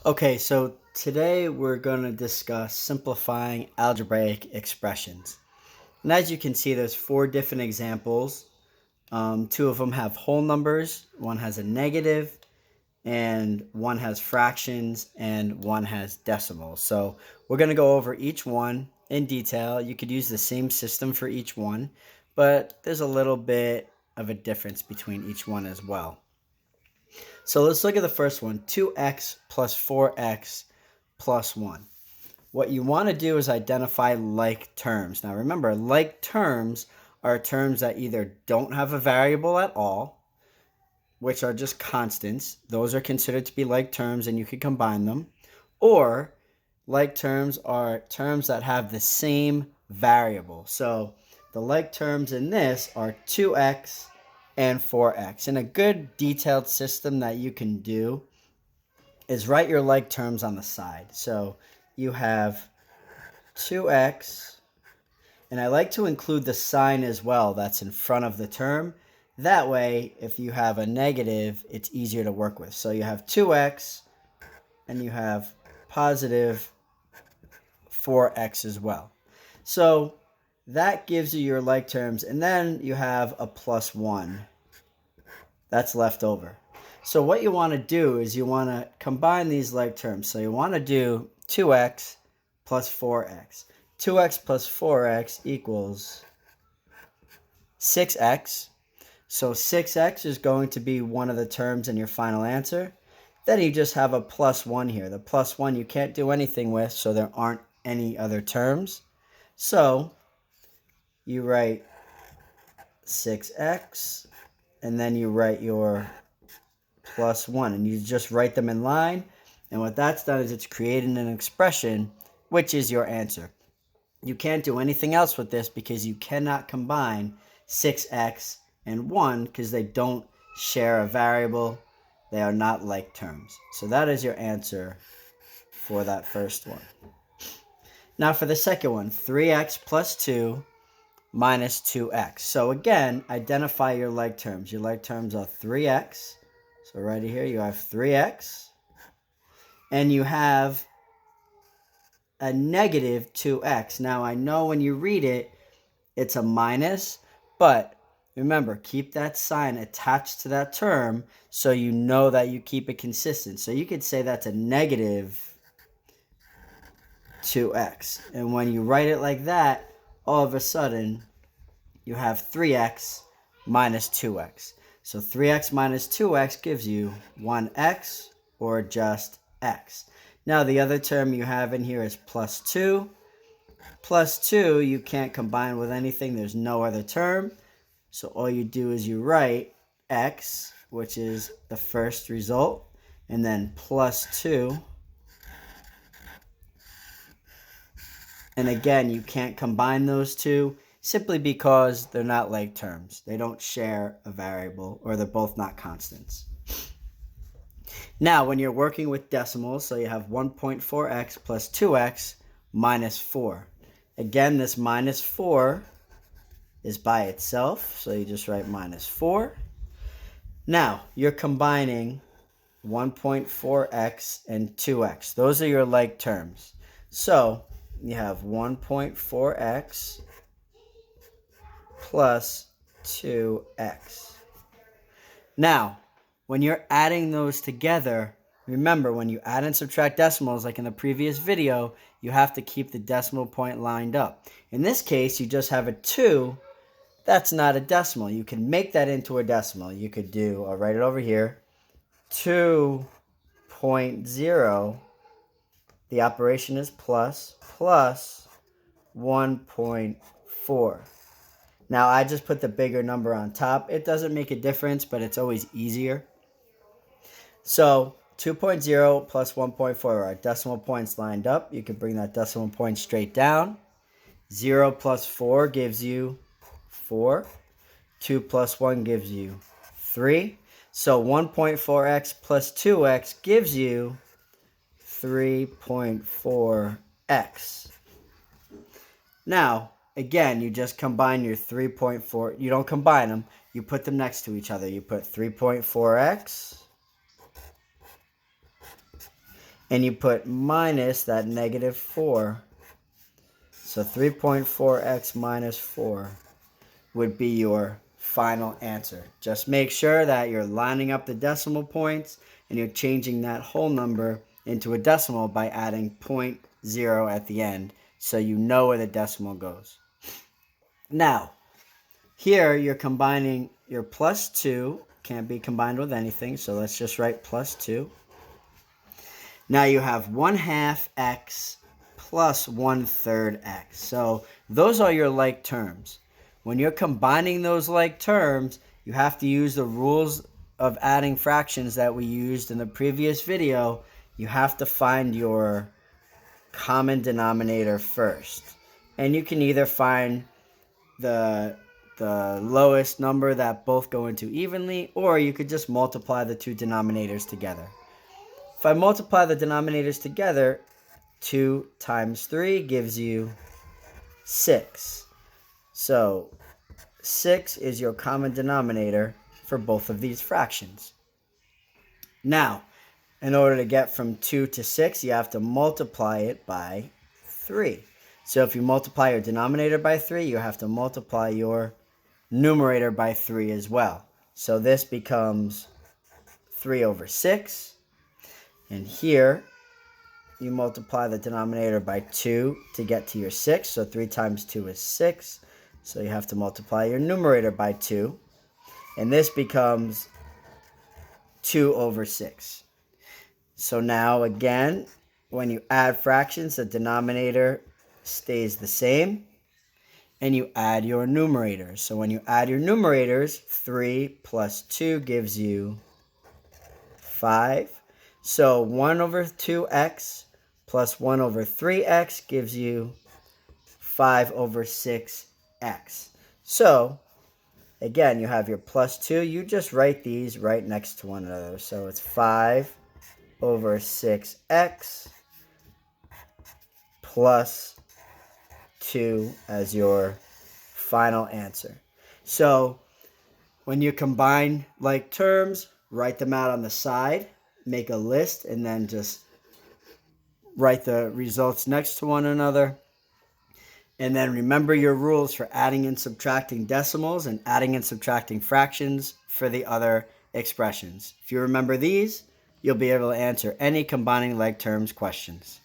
Okay, so today we're going to discuss simplifying algebraic expressions. And as you can see, there's four different examples. Two of them have whole numbers, one has a negative, and one has fractions, and one has decimals. So we're going to go over each one in detail. You could use the same system for each one, but there's a little bit of a difference between each one as well. So let's look at the first one, 2x plus 4x plus 1. What you want to do is identify like terms. Now remember, like terms are terms that either don't have a variable at all, which are just constants. Those are considered to be like terms and you can combine them. Or like terms are terms that have the same variable. So the like terms in this are 2x and 4x. And a good detailed system that you can do is write your like terms on the side. So you have 2x, and I like to include the sign as well that's in front of the term. That way, if you have a negative, it's easier to work with. So you have 2x, and you have positive 4x as well. So that gives you your like terms, and then you have a plus 1 that's left over. So what you want to do is you want to combine these like terms. So you want to do 2x plus 4x. 2x plus 4x equals 6x. So 6x is going to be one of the terms in your final answer. Then you just have a plus 1 here. The plus 1 you can't do anything with, so there aren't any other terms. So you write 6x, and then you write your plus 1, and you just write them in line. And what that's done is it's created an expression, which is your answer. You can't do anything else with this because you cannot combine 6x and 1 because they don't share a variable. They are not like terms. So that is your answer for that first one. Now for the second one, 3x plus 2 minus 2x. So again, identify your like terms. Your like terms are 3x. So right here you have 3x. And you have a negative 2x. Now I know when you read it, it's a minus, but remember, keep that sign attached to that term so you know that you keep it consistent. So you could say that's a negative 2x. And when you write it like that, all of a sudden, you have 3x minus 2x. So 3x minus 2x gives you 1x or just x. Now the other term you have in here is plus 2. Plus 2 you can't combine with anything. There's no other term. So all you do is you write x, which is the first result, and then plus 2. And again, you can't combine those two simply because they're not like terms. They don't share a variable, or they're both not constants. Now, when you're working with decimals, so you have 1.4x plus 2x minus 4. Again, this minus 4 is by itself, so you just write minus 4. Now, you're combining 1.4x and 2x. Those are your like terms. So you have 1.4x plus 2x. Now, when you're adding those together, remember, when you add and subtract decimals, like in the previous video, you have to keep the decimal point lined up. In this case, you just have a 2. That's not a decimal. You can make that into a decimal. You could do, I'll write it over here, 2.0. The operation is plus 1.4. Now, I just put the bigger number on top. It doesn't make a difference, but it's always easier. So 2.0 plus 1.4 are decimal points lined up. You can bring that decimal point straight down. 0 plus 4 gives you 4. 2 plus 1 gives you 3. So 1.4x plus 2x gives you 3.4x. Now, again, you just combine your 3.4. You don't combine them. You put them next to each other. You put 3.4x and you put minus that negative 4. So 3.4x minus 4 would be your final answer. Just make sure that you're lining up the decimal points and you're changing that whole number into a decimal by adding 0.0 at the end so you know where the decimal goes. Now, here you're combining your plus 2, can't be combined with anything, so let's just write plus 2. Now you have 1/2 x plus 1/3 x. So those are your like terms. When you're combining those like terms, you have to use the rules of adding fractions that we used in the previous video. You have to find your common denominator first. And you can either find the lowest number that both go into evenly, or you could just multiply the two denominators together. If I multiply the denominators together, 2 times 3 gives you 6. So 6 is your common denominator for both of these fractions. Now, in order to get from 2 to 6, you have to multiply it by 3. So if you multiply your denominator by 3, you have to multiply your numerator by 3 as well. So this becomes 3 over 6. And here, you multiply the denominator by 2 to get to your 6. So 3 times 2 is 6. So you have to multiply your numerator by 2. And this becomes 2 over 6. So now, again, when you add fractions, the denominator stays the same. And you add your numerators. So when you add your numerators, 3 plus 2 gives you 5. So 1 over 2x plus 1 over 3x gives you 5 over 6x. So, again, you have your plus 2. You just write these right next to one another. So it's 5 over 6x plus 2 as your final answer. So when you combine like terms, write them out on the side, make a list, and then just write the results next to one another. And then remember your rules for adding and subtracting decimals and adding and subtracting fractions for the other expressions. If you remember these, you'll be able to answer any combining like terms questions.